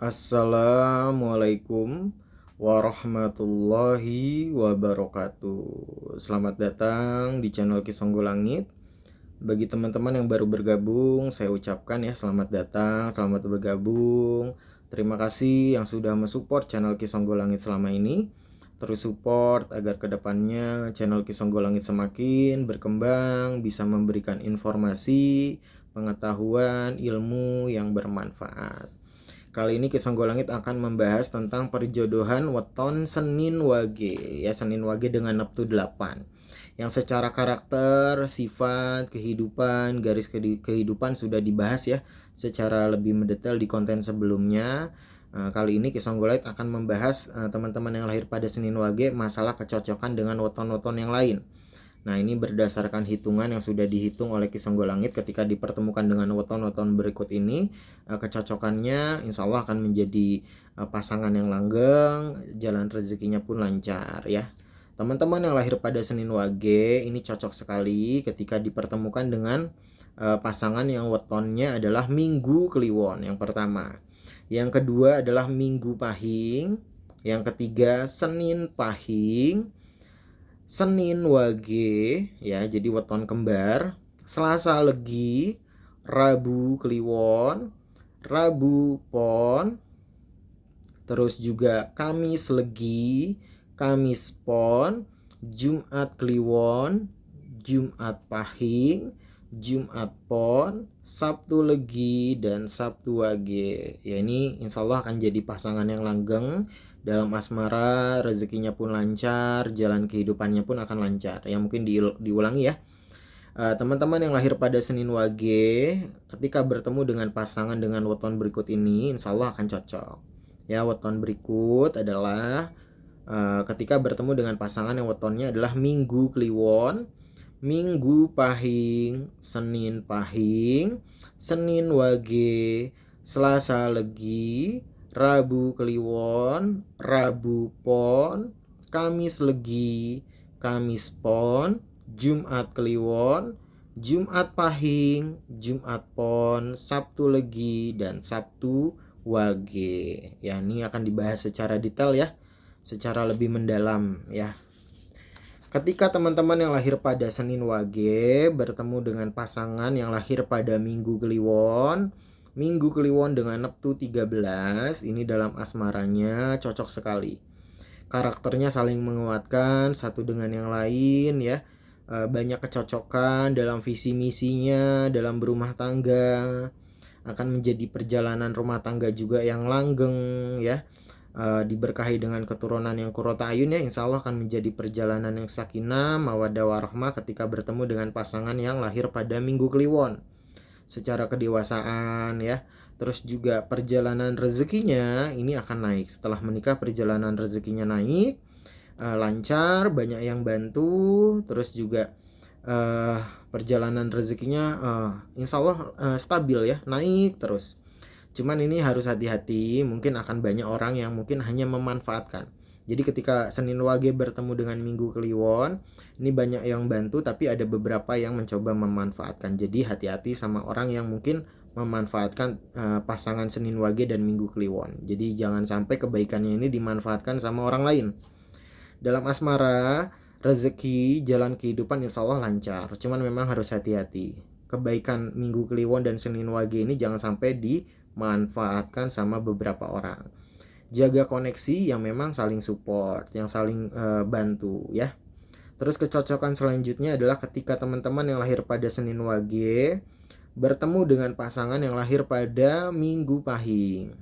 Assalamualaikum warahmatullahi wabarakatuh. Selamat datang di channel Kisonggo Langit. Bagi teman-teman yang baru bergabung, saya ucapkan ya selamat datang, selamat bergabung. Terima kasih yang sudah mensupport channel Kisonggo Langit selama ini. Terus support agar kedepannya channel Kisonggo Langit semakin berkembang, bisa memberikan informasi, pengetahuan, ilmu yang bermanfaat. Kali ini Kisonggo Langit akan membahas tentang perjodohan weton Senin Wage, ya Senin Wage dengan Neptu 8. Yang secara karakter, sifat, kehidupan, garis kehidupan sudah dibahas ya secara lebih mendetail di konten sebelumnya. Kali ini Kisonggo Langit akan membahas teman-teman yang lahir pada Senin Wage masalah kecocokan dengan weton-weton yang lain. Nah, ini berdasarkan hitungan yang sudah dihitung oleh Kisonggo Langit ketika dipertemukan dengan weton-weton berikut ini, kecocokannya insya Allah akan menjadi pasangan yang langgeng, jalan rezekinya pun lancar ya. Teman-teman yang lahir pada Senin Wage ini cocok sekali ketika dipertemukan dengan pasangan yang wetonnya adalah Minggu Kliwon yang pertama. Yang kedua adalah Minggu Pahing, yang ketiga Senin Pahing, Senin Wage ya, jadi weton kembar, Selasa Legi, Rabu Kliwon, Rabu Pon, terus juga Kamis Legi, Kamis Pon, Jumat Kliwon, Jumat Pahing, Jumat Pon, Sabtu Legi, dan Sabtu Wage. Ya, ini insya Allah akan jadi pasangan yang langgeng dalam asmara, rezekinya pun lancar, jalan kehidupannya pun akan lancar. Ya, mungkin diulangi ya. Teman-teman yang lahir pada Senin Wage, ketika bertemu dengan pasangan dengan weton berikut ini, insya Allah akan cocok. Ya, weton berikut adalah ketika bertemu dengan pasangan yang wetonnya adalah Minggu Kliwon, Minggu Pahing, Senin Pahing, Senin Wage, Selasa Legi, Rabu Kliwon, Rabu Pon, Kamis Legi, Kamis Pon, Jumat Kliwon, Jumat Pahing, Jumat Pon, Sabtu Legi, dan Sabtu Wage. Ya, ini akan dibahas secara detail ya, secara lebih mendalam ya. Ketika teman-teman yang lahir pada Senin Wage bertemu dengan pasangan yang lahir pada Minggu Kliwon, Minggu Kliwon dengan Neptu 13, ini dalam asmaranya cocok sekali. Karakternya saling menguatkan satu dengan yang lain ya. Banyak kecocokan dalam visi misinya, dalam berumah tangga. Akan menjadi perjalanan rumah tangga juga yang langgeng ya. Diberkahi dengan keturunan yang qurrata ayun ya, insya Allah akan menjadi perjalanan yang sakinah, mawaddah warahmah ketika bertemu dengan pasangan yang lahir pada Minggu Kliwon. Secara kedewasaan ya, terus juga perjalanan rezekinya ini akan naik setelah menikah. Perjalanan rezekinya naik, lancar, banyak yang bantu, terus juga perjalanan rezekinya insya Allah stabil ya, naik terus. Cuman ini harus hati-hati, mungkin akan banyak orang yang mungkin hanya memanfaatkan. Jadi ketika Senin Wage bertemu dengan Minggu Kliwon, ini banyak yang bantu tapi ada beberapa yang mencoba memanfaatkan. Jadi hati-hati sama orang yang mungkin memanfaatkan pasangan Senin Wage dan Minggu Kliwon. Jadi jangan sampai kebaikannya ini dimanfaatkan sama orang lain. Dalam asmara, rezeki, jalan kehidupan insya Allah lancar. Cuman memang harus hati-hati. Kebaikan Minggu Kliwon dan Senin Wage ini jangan sampai dimanfaatkan sama beberapa orang. Jaga koneksi yang memang saling support, yang saling bantu ya. Terus kecocokan selanjutnya adalah ketika teman-teman yang lahir pada Senin Wage bertemu dengan pasangan yang lahir pada Minggu Pahing.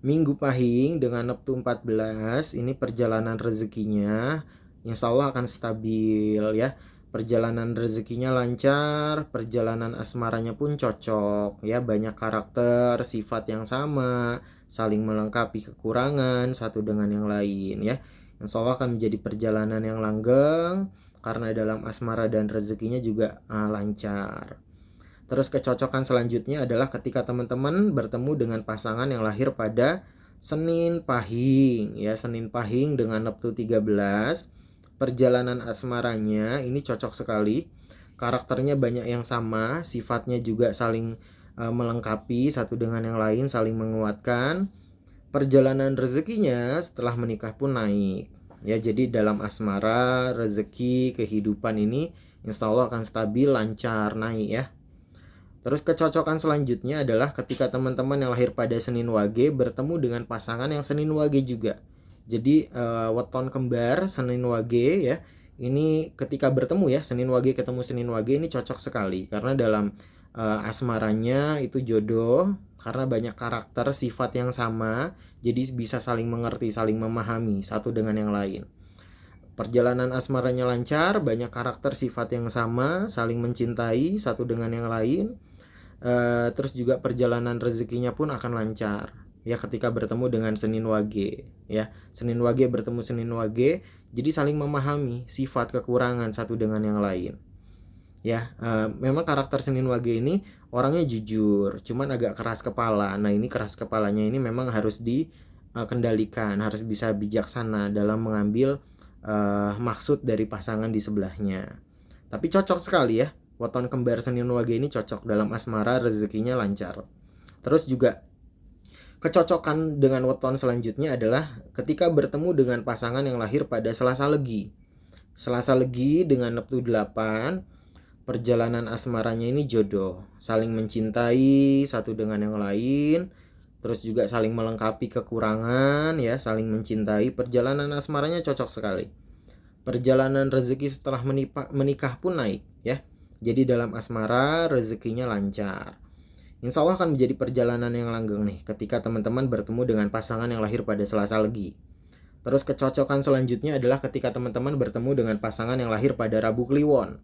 Minggu Pahing dengan Neptu 14, ini perjalanan rezekinya insya Allah akan stabil ya. Perjalanan rezekinya lancar, perjalanan asmaranya pun cocok ya, banyak karakter, sifat yang sama, saling melengkapi kekurangan satu dengan yang lain ya. Insya Allah akan menjadi perjalanan yang langgeng karena dalam asmara dan rezekinya juga lancar. Terus kecocokan selanjutnya adalah ketika teman-teman bertemu dengan pasangan yang lahir pada Senin Pahing ya, Senin Pahing dengan Neptu 13. Perjalanan asmaranya ini cocok sekali. Karakternya banyak yang sama, sifatnya juga saling melengkapi satu dengan yang lain, saling menguatkan. Perjalanan rezekinya setelah menikah pun naik. Ya, jadi dalam asmara, rezeki, kehidupan ini insya Allah akan stabil, lancar, naik ya. Terus kecocokan selanjutnya adalah ketika teman-teman yang lahir pada Senin Wage bertemu dengan pasangan yang Senin Wage juga. Jadi weton kembar Senin Wage ya. Ini ketika bertemu ya, Senin Wage ketemu Senin Wage ini cocok sekali karena dalam asmaranya itu jodoh karena banyak karakter sifat yang sama, jadi bisa saling mengerti, saling memahami satu dengan yang lain. Perjalanan asmaranya lancar, banyak karakter sifat yang sama, saling mencintai satu dengan yang lain. Terus juga perjalanan rezekinya pun akan lancar ya ketika bertemu dengan Senin Wage ya. Senin Wage bertemu Senin Wage, jadi saling memahami sifat kekurangan satu dengan yang lain ya. Memang karakter Senin Wage ini orangnya jujur, cuman agak keras kepala. Nah, ini keras kepalanya ini memang harus dikendalikan, harus bisa bijaksana dalam mengambil maksud dari pasangan di sebelahnya. Tapi cocok sekali ya, weton kembar Senin Wage ini cocok dalam asmara, rezekinya lancar. Terus juga kecocokan dengan weton selanjutnya adalah ketika bertemu dengan pasangan yang lahir pada Selasa Legi. Selasa Legi dengan Neptu 8, perjalanan asmaranya ini jodoh, saling mencintai satu dengan yang lain, terus juga saling melengkapi kekurangan ya, saling mencintai. Perjalanan asmaranya cocok sekali. Perjalanan rezeki setelah menikah pun naik ya. Jadi dalam asmara rezekinya lancar. Insya Allah akan menjadi perjalanan yang langgeng nih ketika teman-teman bertemu dengan pasangan yang lahir pada Selasa Legi. Terus kecocokan selanjutnya adalah ketika teman-teman bertemu dengan pasangan yang lahir pada Rabu Kliwon.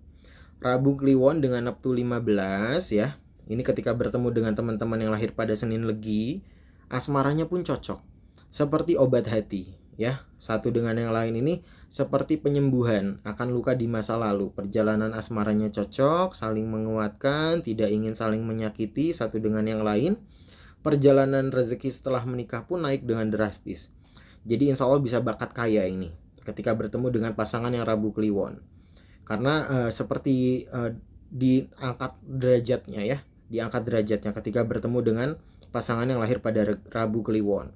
Rabu Kliwon dengan Neptu 15 ya. Ini ketika bertemu dengan teman-teman yang lahir pada Senin Legi, asmaranya pun cocok. Seperti obat hati ya. Satu dengan yang lain ini seperti penyembuhan akan luka di masa lalu. Perjalanan asmaranya cocok, saling menguatkan, tidak ingin saling menyakiti satu dengan yang lain. Perjalanan rezeki setelah menikah pun naik dengan drastis. Jadi insya Allah bisa bakat kaya ini ketika bertemu dengan pasangan yang Rabu Kliwon. Karena seperti diangkat derajatnya ya, diangkat derajatnya ketika bertemu dengan pasangan yang lahir pada Rabu Kliwon.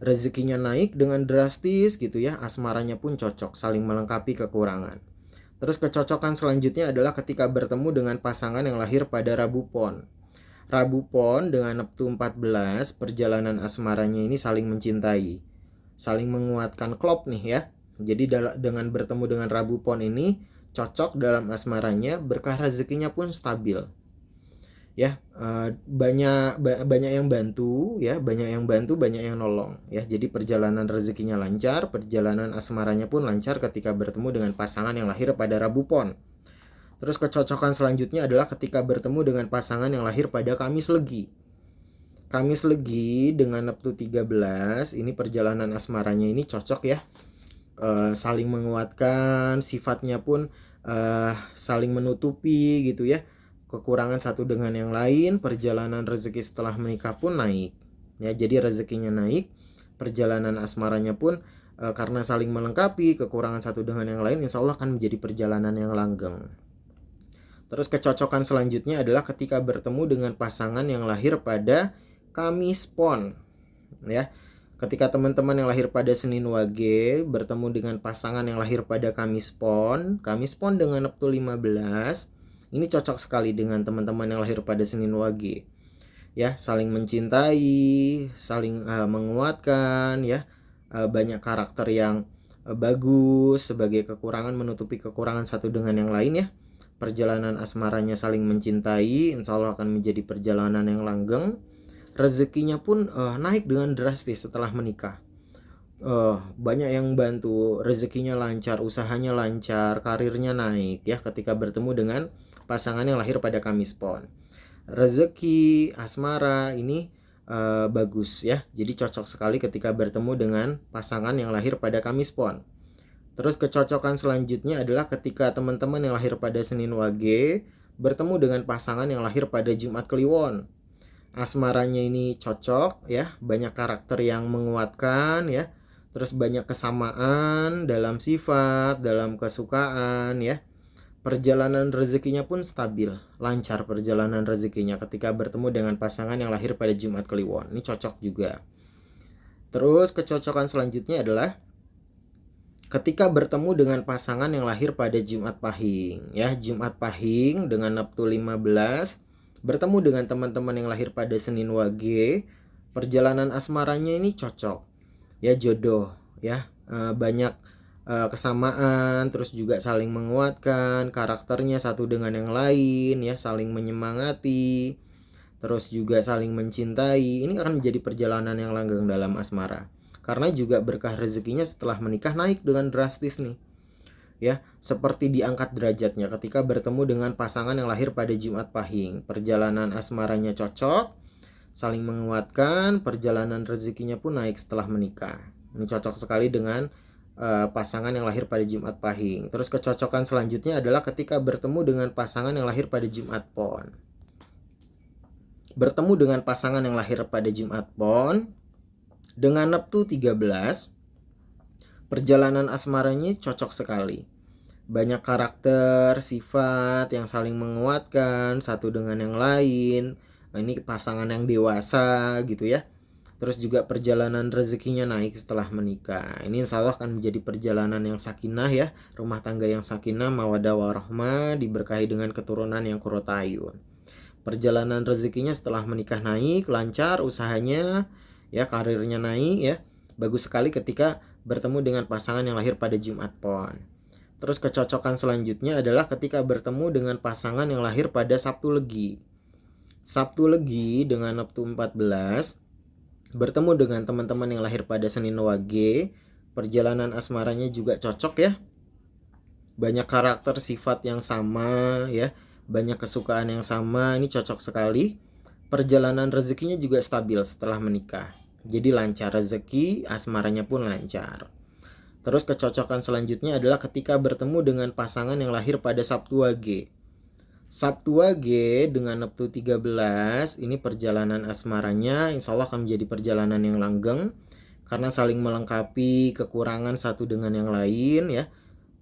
Rezekinya naik dengan drastis gitu ya, asmaranya pun cocok, saling melengkapi kekurangan. Terus kecocokan selanjutnya adalah ketika bertemu dengan pasangan yang lahir pada Rabu Pon. Rabu Pon dengan Neptu 14, perjalanan asmaranya ini saling mencintai, saling menguatkan, klop nih ya. Jadi dengan bertemu dengan Rabu Pon ini cocok dalam asmaranya, berkah rezekinya pun stabil ya. Banyak yang bantu ya, banyak yang nolong ya. Jadi perjalanan rezekinya lancar, perjalanan asmaranya pun lancar ketika bertemu dengan pasangan yang lahir pada Rabu Pon. Terus kecocokan selanjutnya adalah ketika bertemu dengan pasangan yang lahir pada Kamis Legi. Kamis Legi dengan Neptu 13, ini perjalanan asmaranya ini cocok ya. Saling menguatkan, sifatnya pun saling menutupi gitu ya, kekurangan satu dengan yang lain. Perjalanan rezeki setelah menikah pun naik ya. Jadi rezekinya naik, perjalanan asmaranya pun karena saling melengkapi, kekurangan satu dengan yang lain, insya Allah akan menjadi perjalanan yang langgeng. Terus kecocokan selanjutnya adalah ketika bertemu dengan pasangan yang lahir pada Kamis Pon ya. Ketika teman-teman yang lahir pada Senin Wage bertemu dengan pasangan yang lahir pada Kamis Pon dengan Neptu 15, ini cocok sekali dengan teman-teman yang lahir pada Senin Wage ya, saling mencintai, saling menguatkan ya. Banyak karakter yang bagus, sebagai kekurangan menutupi kekurangan satu dengan yang lain ya. Perjalanan asmaranya saling mencintai, insya Allah akan menjadi perjalanan yang langgeng. Rezekinya pun naik dengan drastis setelah menikah. Banyak yang bantu, rezekinya lancar, usahanya lancar, karirnya naik ya ketika bertemu dengan pasangan yang lahir pada Kamis Pon. Rezeki asmara ini bagus ya. Jadi cocok sekali ketika bertemu dengan pasangan yang lahir pada Kamis Pon. Terus kecocokan selanjutnya adalah ketika teman-teman yang lahir pada Senin Wage bertemu dengan pasangan yang lahir pada Jumat Kliwon. Asmaranya ini cocok ya, banyak karakter yang menguatkan ya. Terus banyak kesamaan dalam sifat, dalam kesukaan ya. Perjalanan rezekinya pun stabil, lancar perjalanan rezekinya ketika bertemu dengan pasangan yang lahir pada Jumat Kliwon. Ini cocok juga. Terus kecocokan selanjutnya adalah ketika bertemu dengan pasangan yang lahir pada Jumat Pahing. Ya, Jumat Pahing dengan Neptu 15 bertemu dengan teman-teman yang lahir pada Senin Wage. Perjalanan asmaranya ini cocok. Ya, jodoh, ya. Banyak kesamaan, terus juga saling menguatkan, karakternya satu dengan yang lain, ya, saling menyemangati, terus juga saling mencintai. Ini akan menjadi perjalanan yang langgeng dalam asmara. Karena juga berkah rezekinya setelah menikah naik dengan drastis nih. Ya, seperti diangkat derajatnya ketika bertemu dengan pasangan yang lahir pada Jumat Pahing. Perjalanan asmaranya cocok, saling menguatkan, perjalanan rezekinya pun naik setelah menikah. Ini cocok sekali dengan pasangan yang lahir pada Jumat Pahing. Terus kecocokan selanjutnya adalah ketika bertemu dengan pasangan yang lahir pada Jumat Pon. Bertemu dengan pasangan yang lahir pada Jumat Pon dengan Neptu 13, perjalanan asmaranya cocok sekali. Banyak karakter, sifat yang saling menguatkan satu dengan yang lain. Ini pasangan yang dewasa gitu ya. Terus juga perjalanan rezekinya naik setelah menikah. Ini insya Allah akan menjadi perjalanan yang sakinah ya. Rumah tangga yang sakinah, mawaddah warahmah, diberkahi dengan keturunan yang kurotayun. Perjalanan rezekinya setelah menikah naik, lancar usahanya, ya, karirnya naik ya. Bagus sekali ketika bertemu dengan pasangan yang lahir pada Jumat Pon. Terus kecocokan selanjutnya adalah ketika bertemu dengan pasangan yang lahir pada Sabtu Legi. Sabtu Legi dengan Neptu 14 bertemu dengan teman-teman yang lahir pada Senin Wage. Perjalanan asmaranya juga cocok ya. Banyak karakter, sifat yang sama ya. Banyak kesukaan yang sama. Ini cocok sekali. Perjalanan rezekinya juga stabil setelah menikah. Jadi lancar rezeki, asmaranya pun lancar. Terus kecocokan selanjutnya adalah ketika bertemu dengan pasangan yang lahir pada Sabtu Wage. Sabtu Wage dengan Neptu 13, ini perjalanan asmaranya insya Allah akan menjadi perjalanan yang langgeng karena saling melengkapi kekurangan satu dengan yang lain ya.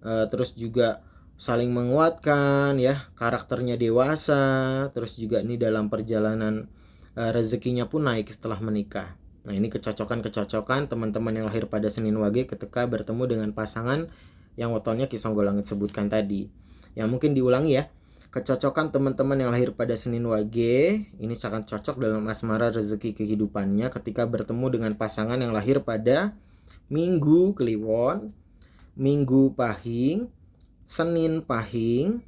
Terus juga saling menguatkan ya, karakternya dewasa. Terus juga ini dalam perjalanan rezekinya pun naik setelah menikah. Nah, ini kecocokan teman-teman yang lahir pada Senin Wage ketika bertemu dengan pasangan yang wetonnya Ki Songgolangit sebutkan tadi. Yang mungkin diulangi ya. Kecocokan teman-teman yang lahir pada Senin Wage ini sangat cocok dalam asmara rezeki kehidupannya ketika bertemu dengan pasangan yang lahir pada Minggu Kliwon, Minggu Pahing, Senin Pahing,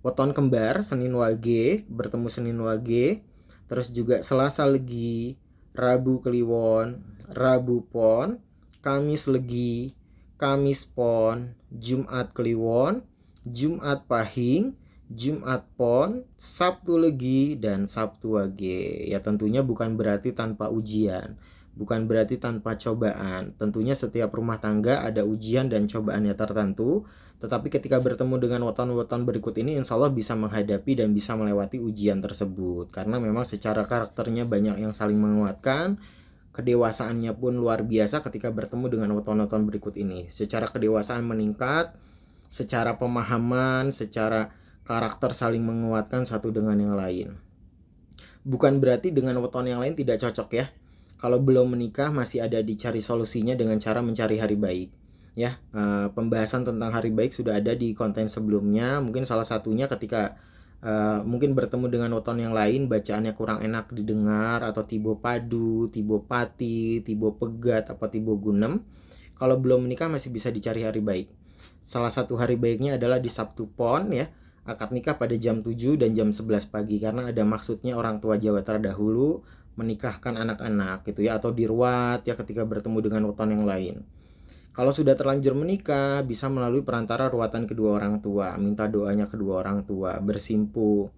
weton kembar Senin Wage, bertemu Senin Wage, terus juga Selasa Legi, Rabu Kliwon, Rabu Pon, Kamis Legi, Kamis Pon, Jumat Kliwon, Jumat Pahing, Jumat Pon, Sabtu Legi, dan Sabtu Wage. Ya, tentunya bukan berarti tanpa ujian, bukan berarti tanpa cobaan. Tentunya setiap rumah tangga ada ujian dan cobaannya tertentu. Tetapi ketika bertemu dengan weton-weton berikut ini, insya Allah bisa menghadapi dan bisa melewati ujian tersebut. Karena memang secara karakternya banyak yang saling menguatkan. Kedewasaannya pun luar biasa ketika bertemu dengan weton-weton berikut ini. Secara kedewasaan meningkat, secara pemahaman, secara karakter saling menguatkan satu dengan yang lain. Bukan berarti dengan weton yang lain tidak cocok ya. Kalau belum menikah masih ada dicari solusinya dengan cara mencari hari baik. Ya, pembahasan tentang hari baik sudah ada di konten sebelumnya. Mungkin salah satunya ketika mungkin bertemu dengan weton yang lain bacaannya kurang enak didengar, atau tibo padu, tibo pati, tibo pegat, apa tibo gunem. Kalau belum menikah masih bisa dicari hari baik. Salah satu hari baiknya adalah di Sabtu Pon ya. Akad nikah pada jam 7 dan jam 11 pagi karena ada maksudnya orang tua Jawa terdahulu menikahkan anak-anak gitu ya, atau diruat ya ketika bertemu dengan weton yang lain. Kalau sudah terlanjur menikah, bisa melalui perantara ruatan kedua orang tua, minta doanya kedua orang tua, bersimpu,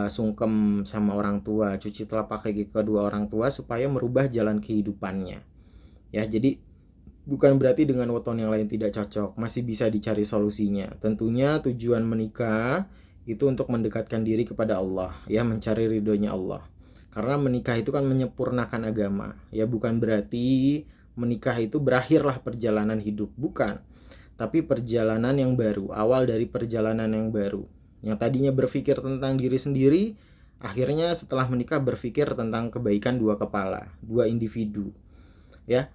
sungkem sama orang tua, cuci telapak kaki kedua orang tua supaya merubah jalan kehidupannya. Ya, jadi bukan berarti dengan weton yang lain tidak cocok, masih bisa dicari solusinya. Tentunya tujuan menikah itu untuk mendekatkan diri kepada Allah, ya, mencari ridhonya Allah. Karena menikah itu kan menyempurnakan agama, ya, bukan berarti menikah itu berakhirlah perjalanan hidup, bukan. tapi perjalanan yang baru, awal dari perjalanan yang baru. Yang tadinya berpikir tentang diri sendiri, akhirnya setelah menikah berpikir tentang kebaikan dua kepala, dua individu, ya.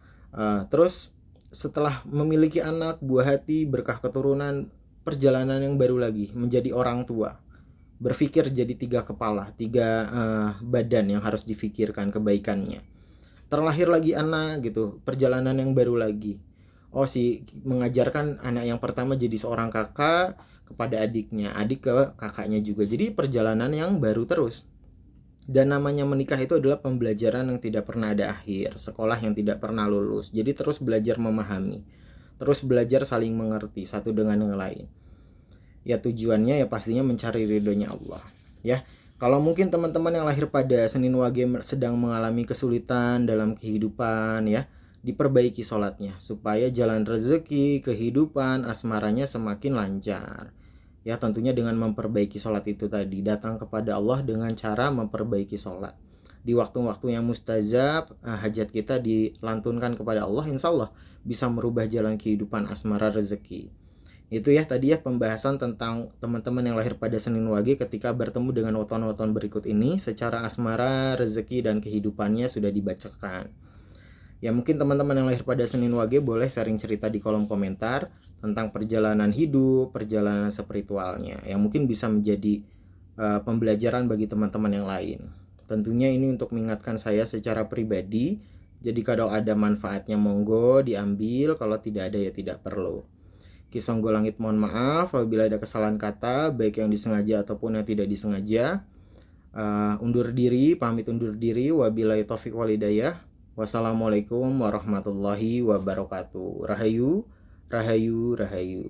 Terus setelah memiliki anak, buah hati, berkah keturunan, perjalanan yang baru lagi menjadi orang tua, berpikir jadi tiga kepala, tiga badan yang harus difikirkan kebaikannya. Terlahir lagi anak gitu, perjalanan yang baru lagi. Mengajarkan anak yang pertama jadi seorang kakak kepada adiknya, adik ke kakaknya juga. Jadi perjalanan yang baru terus. Dan namanya menikah itu adalah pembelajaran yang tidak pernah ada akhir, sekolah yang tidak pernah lulus. Jadi terus belajar memahami, terus belajar saling mengerti satu dengan yang lain. Ya tujuannya ya pastinya mencari ridhonya Allah. Ya, kalau mungkin teman-teman yang lahir pada Senin Wage sedang mengalami kesulitan dalam kehidupan, ya, diperbaiki sholatnya supaya jalan rezeki, kehidupan, asmaranya semakin lancar. Ya, tentunya dengan memperbaiki sholat itu tadi, datang kepada Allah dengan cara memperbaiki sholat. Di waktu-waktu yang mustajab, hajat kita dilantunkan kepada Allah, insya Allah bisa merubah jalan kehidupan, asmara, rezeki. Itu ya tadi ya pembahasan tentang teman-teman yang lahir pada Senin Wage ketika bertemu dengan weton-weton berikut ini. Secara asmara, rezeki, dan kehidupannya sudah dibacakan. Ya mungkin teman-teman yang lahir pada Senin Wage boleh sharing cerita di kolom komentar tentang perjalanan hidup, perjalanan spiritualnya, yang mungkin bisa menjadi pembelajaran bagi teman-teman yang lain. Tentunya ini untuk mengingatkan saya secara pribadi. Jadi kalau ada manfaatnya monggo diambil, kalau tidak ada ya tidak perlu. Kisonggo Langit mohon maaf apabila ada kesalahan kata, baik yang disengaja ataupun yang tidak disengaja. Undur diri, pamit undur diri. Wabillahi taufik walhidayah. Wassalamualaikum warahmatullahi wabarakatuh. Rahayu, rahayu, rahayu.